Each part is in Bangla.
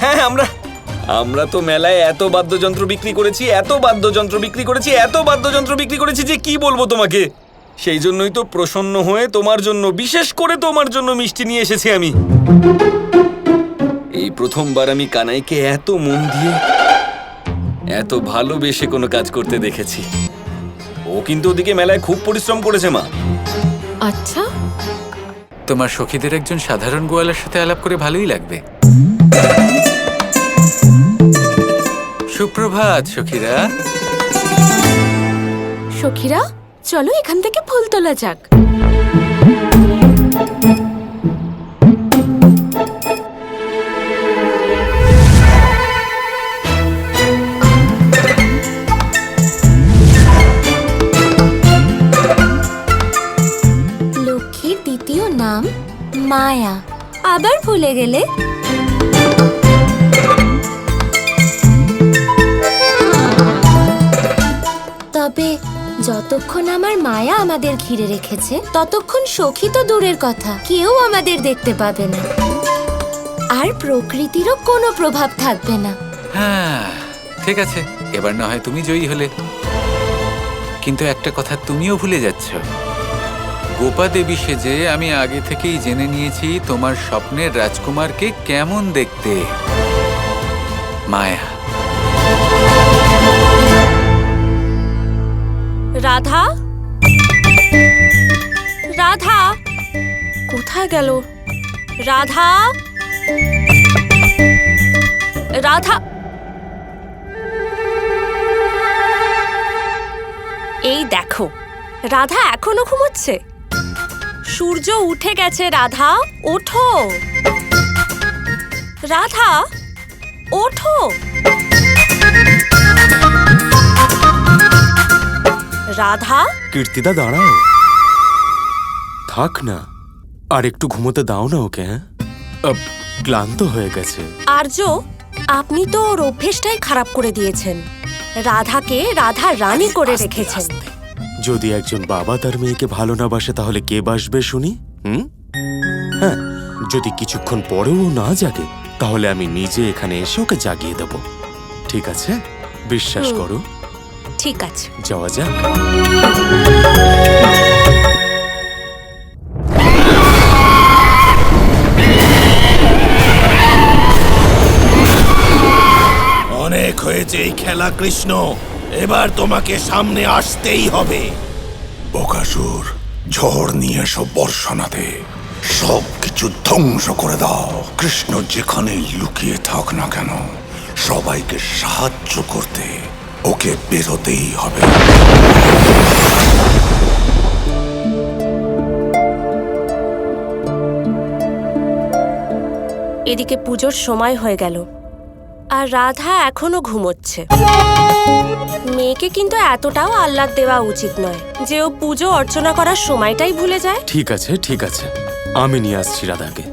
হ্যাঁ, আমরা তো মেলায় এত বাদ্যযন্ত্র বিক্রি করেছি, যে কি বলবো তোমাকে। সেই জন্যই তো প্রসন্ন হয়ে তোমার জন্য, বিশেষ করে তোমার জন্য মিষ্টি নিয়ে এসেছি আমি। এই প্রথমবার আমি কানাইকে এত মন দিয়ে, এত ভালোবেসে কোনো কাজ করতে দেখেছি। ও কিন্তু ওদিকে মেলায় খুব পরিশ্রম করেছে মা। আচ্ছা, তোমার সখীদের একজন সাধারণ গোয়ালার সাথে আলাপ করে ভালোই লাগবে। সুপ্রভাত সখীরা। সখীরা চলো এখান থেকে ফুল তোলা যাক। লক্ষ্মীর দ্বিতীয় নাম মায়া। আবার ভুলে গেলে? তবে যতক্ষণ আমার মায়া আমাদের ঘিরে রেখেছে, ততক্ষণ সখী তো দূরের কথা, কেউ আমাদের দেখতে পাবে না। আর প্রকৃতিরও কোনো প্রভাব থাকবে না। হ্যাঁ ঠিক আছে, এবার না হয় তুমি জয়ী হলে, কিন্তু একটা কথা তুমিও ভুলে যাচ্ছ। গোপা দেবী সেজে আমি আগে থেকেই জেনে নিয়েছি তোমার স্বপ্নের রাজকুমারকে কেমন দেখতে। মায়া। রাধা, রাধা কোথায় গেল? রাধা, রাধা, এই দেখো, রাধা এখনো ঘুমোচ্ছে। সূর্য উঠে গেছে। রাধা ওঠো, রাধা ওঠো। রাধা। কীর্তিদা দাঁড়াও, থাক না, আর একটু ঘুমোতে দাও না ওকে। হ্যাঁ, ক্লান্ত হয়ে গেছে। আর্য, আপনি তো ওর অভ্যেসটাই খারাপ করে দিয়েছেন। রাধাকে রাধা রানী করে রেখেছেন। যদি একজন বাবা তার মেয়েকে ভালো না বাসে, তাহলে কে বাসবে শুনি? হ্যাঁ, যদি কিছুক্ষণ পরেও না জাগে, তাহলে আমি নিজে এখানে এসে ওকে জাগিয়ে দেব। ঠিক আছে, বিশ্বাস করো। ঠিক আছে, যাওয়া যাক। অনেক হয়েছে এই খেলা কৃষ্ণ, এবার তোমাকে সামনে আসতেই হবে। বকাসুর, ঝড় নিয়ে সব বর্ষণাতে সব কিছু ধ্বংস করে দাও। কৃষ্ণ যেখানেই লুকিয়ে থাক না কেন, সবাইকে সাহায্য করতে ওকে বেরোতেই হবে। এদিকে পুজোর সময় হয়ে গেল, আর রাধা এখনো ঘুমোচ্ছে। মেয়েকে কিন্তু এতটাও আহ্লাদ দেওয়া উচিত নয় যে ও পুজো অর্চনা করার সময়টাই ভুলে যায়। ঠিক আছে, ঠিক আছে, আমি নিয়ে আসছি রাধাকে।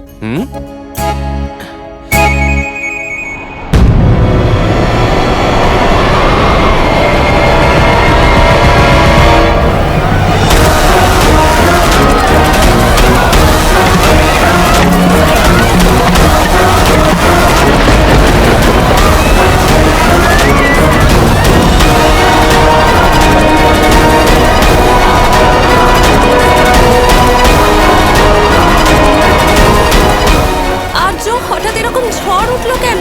হঠাৎ এরকম ঝড় উঠলো কেন?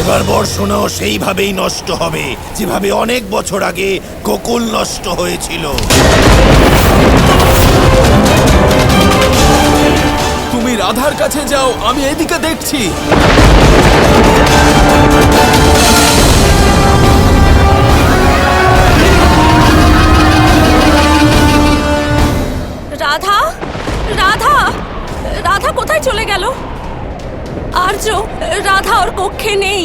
এবার বর্ষণাও সেইভাবেই নষ্ট হবে, যেভাবে অনেক বছর আগে গোকুল নষ্ট হয়েছিল। তুমি রাধার কাছে যাও, আমি এদিকে দেখছি। রাধা, রাধা, রাধা কোথায় চলে গেল? আর্য, রাধা ওর কক্ষে নেই।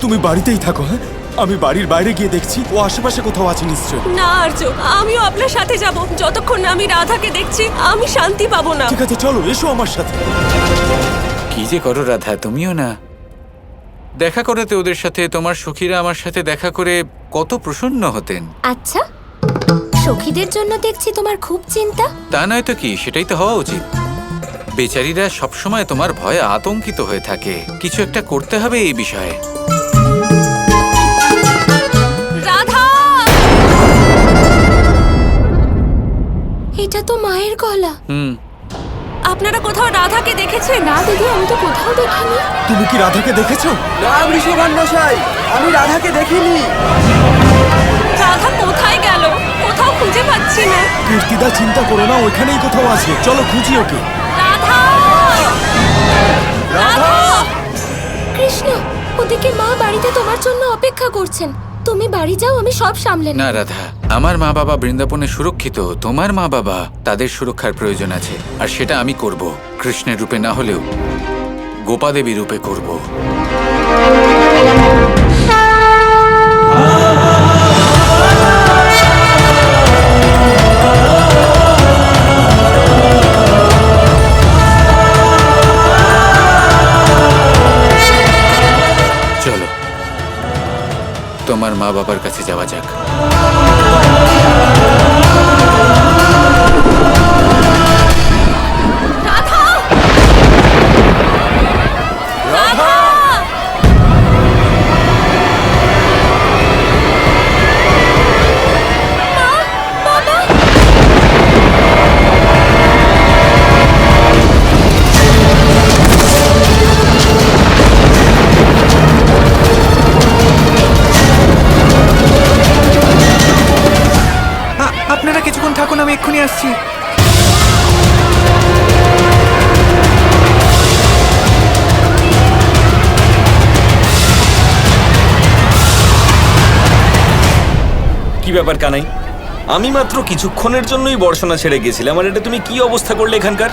তুমি বাড়িতেই থাকো। হ্যাঁ, আমি বাড়ির বাইরে গিয়ে দেখছি, ও আশেপাশে কোথাও আছে নিশ্চয়। না আর্য, আমিও আপনার সাথে যাব। যতক্ষণ না আমি রাধাকে দেখছি, আমি শান্তি পাবো না। ঠিক আছে, চলো, এসো আমার সাথে। কি যে করো রাধা, তুমিও না। দেখা করাতে ওদের সাথে, তোমার সখীরা আমার সাথে দেখা করে কত প্রসন্ন হতেন। আচ্ছা, সখীদের জন্য দেখছি তোমার খুব চিন্তা। তা নয় তো কি, সেটাই তো হওয়া উচিত। বেচারীরা সবসময় তোমার ভয়ে আতঙ্কিত হয়ে থাকে। কিছু একটা করতে হবে এই বিষয়ে। রাধা! এটা তো মায়ের গলা। আপনারা কোথাও রাধাকে দেখেছেন? না দিদি, আমি তো কোথাও দেখিনি। তুমি কি রাধাকে দেখেছো? না বৃষভান মশাই, আমি রাধাকে দেখিনি। রাধা কোথায় গেল? কোথাও খুঁজে পাচ্ছি না। কীর্তিদা, চিন্তা করো না, ওইখানেই কোথাও আছে। চলো খুঁজি ওকে। রাধা! রাধা! কৃষ্ণ, ওদিকে মা বাড়িতে তোমার জন্য অপেক্ষা করছেন। তুমি বাড়ি যাও, আমি সব সামলে নেব। না রাধা, আমার মা বাবা বৃন্দাবনে সুরক্ষিত। তোমার মা বাবা, তাদের সুরক্ষার প্রয়োজন আছে, আর সেটা আমি করব। কৃষ্ণের রূপে না হলেও গোপাদেবী রূপে করব। চলো, তোমার মা বাবার কাছে যাওয়া যাক। আপনারা কিছুক্ষণ থাকুন, আমি এক্ষুনি আসছি। কি ব্যাপার কানাই? আমি মাত্র কিছুক্ষণের জন্যই বর্ষণা ছেড়ে গেছিলাম, আর এটা তুমি কি অবস্থা করলে এখানকার?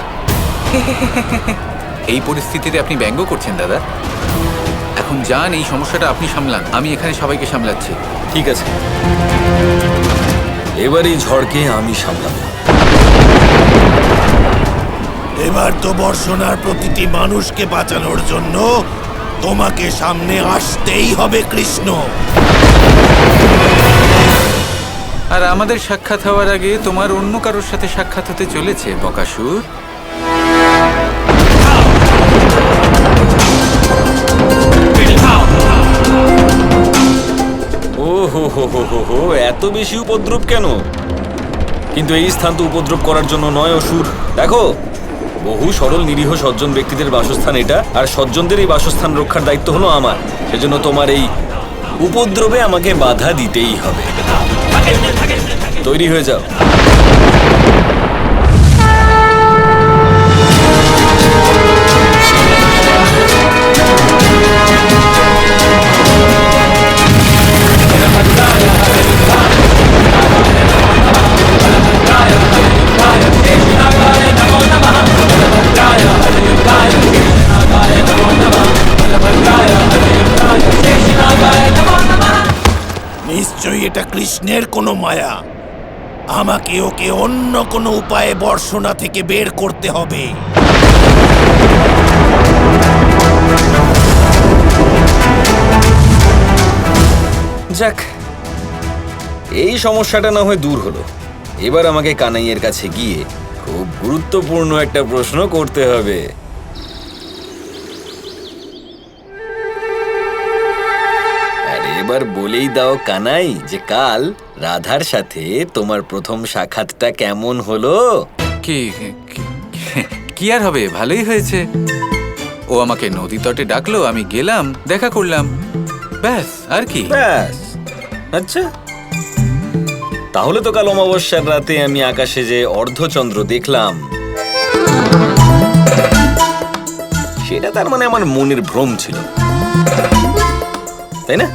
এই পরিস্থিতিতে আপনি ব্যঙ্গ করছেন দাদা। এখন যান, এই সমস্যাটা আপনি সামলান, আমি এখানে সবাইকে সামলাচ্ছি। ঠিক আছে, এবার এই ঝড়কে আমি সামলাবো। এবার তো বর্ষণার প্রতিটি মানুষকে বাঁচানোর জন্য তোমাকে সামনে আসতেই হবে কৃষ্ণ। আর আমাদের সাক্ষাৎ হওয়ার আগে তোমার অন্য কারোর সাথে সাক্ষাৎ হতে চলেছে বকাসুর। ও হো হো হো হো হো, এত বেশি উপদ্রব কেন? কিন্তু এই স্থান তো উপদ্রব করার জন্য নয় অসুর। দেখো, বহু সরল নিরীহ সজ্জন ব্যক্তিদের বাসস্থান এটা, আর সজ্জনদের এই বাসস্থান রক্ষার দায়িত্ব হলো আমার। সেজন্য তোমার এই উপদ্রবে আমাকে বাধা দিতেই হবে। তৈরি হয়ে যাও। নিশ্চয়ই এটা কৃষ্ণের কোনো মায়া। আমাকে ওকে অন্য কোনো উপায়ে বর্ষণা থেকে বের করতে হবে। যাক, এই সমস্যাটা না হয় দূর হলো। এবার আমাকে কানাইয়ের কাছে গিয়ে খুব গুরুত্বপূর্ণ একটা প্রশ্ন করতে হবে। আরে এবার বলেই দাও কানাই, যে কাল রাধার সাথে তোমার প্রথম সাক্ষাৎটা কেমন হলো? কি কি- কি আর হবে, ভালোই হয়েছে। ও আমাকে নদী তটে ডাকলো, আমি গেলাম, দেখা করলাম, ব্যাস। আর কি? ব্যাস? আচ্ছা, তাহলে তো কাল অমাবস্যার রাতে আমি আকাশে যে অর্ধচন্দ্র দেখলাম, সেটা তার মানে আমার মনের ভ্রম ছিল, তাই না?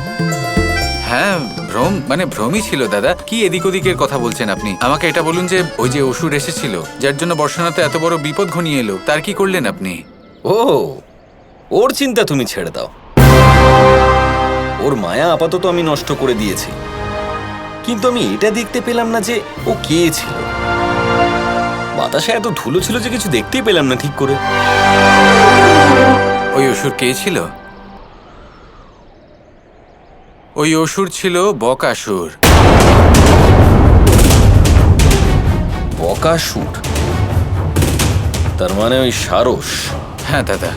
হ্যাঁ, ভ্রম মানে ভ্রমই ছিল দাদা। কি এদিক ওদিকের কথা বলছেন আপনি? আমাকে এটা বলুন যে ওই যে অসুর এসেছিল, যার জন্য বর্ষণাতে এত বড় বিপদ ঘনিয়ে এলো, তার কি করলেন আপনি? ও, ওর চিন্তা তুমি ছেড়ে দাও। ওর মায়া আপাতত আমি নষ্ট করে দিয়েছি, কিন্তু আমি এটা দেখতে পেলাম না যে ও কে ছিল। বাতাসে এত ধুলো ছিল যে কিছু দেখতেই পেলাম না ঠিক করে। ওই অসুর কে ছিল? ওই অসুর ছিল বকাসুর। বকাসুর? তার মানে ওই সারস। হ্যাঁ দাদা,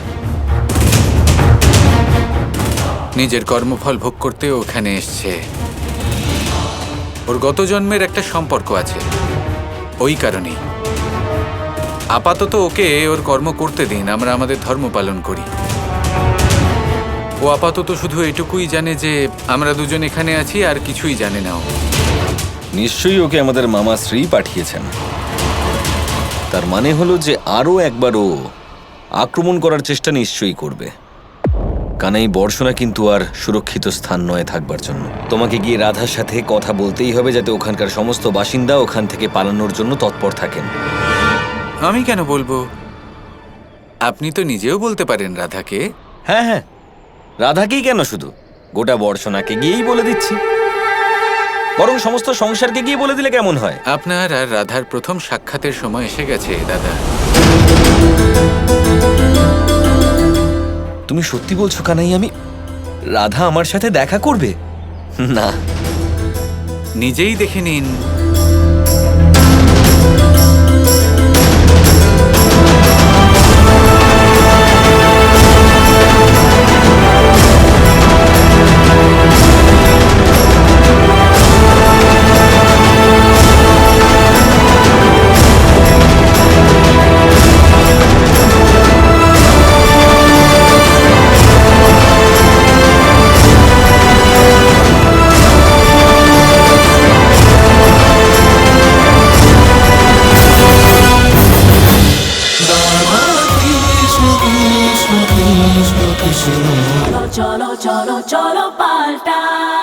নিজের কর্মফল ভোগ করতে ওখানে এসছে। ওর গত জন্মের একটা সম্পর্ক আছে, ওই কারণেই। আপাতত ওকে ওর কর্ম করতে দিন, আমরা আমাদের ধর্ম পালন করি। ও আপাতত শুধু এটুকুই জানে যে আমরা দুজন এখানে আছি, আর কিছুই জানে না ও। নিশ্চয়ই ওকে আমাদের মামা শ্রী পাঠিয়েছেন। তার মানে হলো যে আরও একবার ও আক্রমণ করার চেষ্টা নিশ্চয়ই করবে। কানাই বর্ষণা কিন্তু আর সুরক্ষিত স্থান নয় থাকবার জন্য। তোমাকে গিয়ে রাধার সাথে কথা বলতেই হবে যাতে ওখানকার সমস্ত বাসিন্দা ওখান থেকে পালানোর জন্য তৎপর থাকেন। আমি কেন বলবো? আপনি তো নিজেও বলতে পারেন রাধাকে। হ্যাঁ হ্যাঁ, রাধাকেই কেন, শুধু গোটা বর্ষণাকে গিয়েই বলে দিচ্ছি। বরং সমস্ত সংসারকে গিয়ে বলে দিলে কেমন হয়? আপনার আর রাধার প্রথম সাক্ষাতের সময় এসে গেছে দাদা। তুমি সত্যি বলছো কানাই? রাধা আমার সাথে দেখা করবে? না, নিজেই দেখে নিন। cholo, cholo, cholo, palta.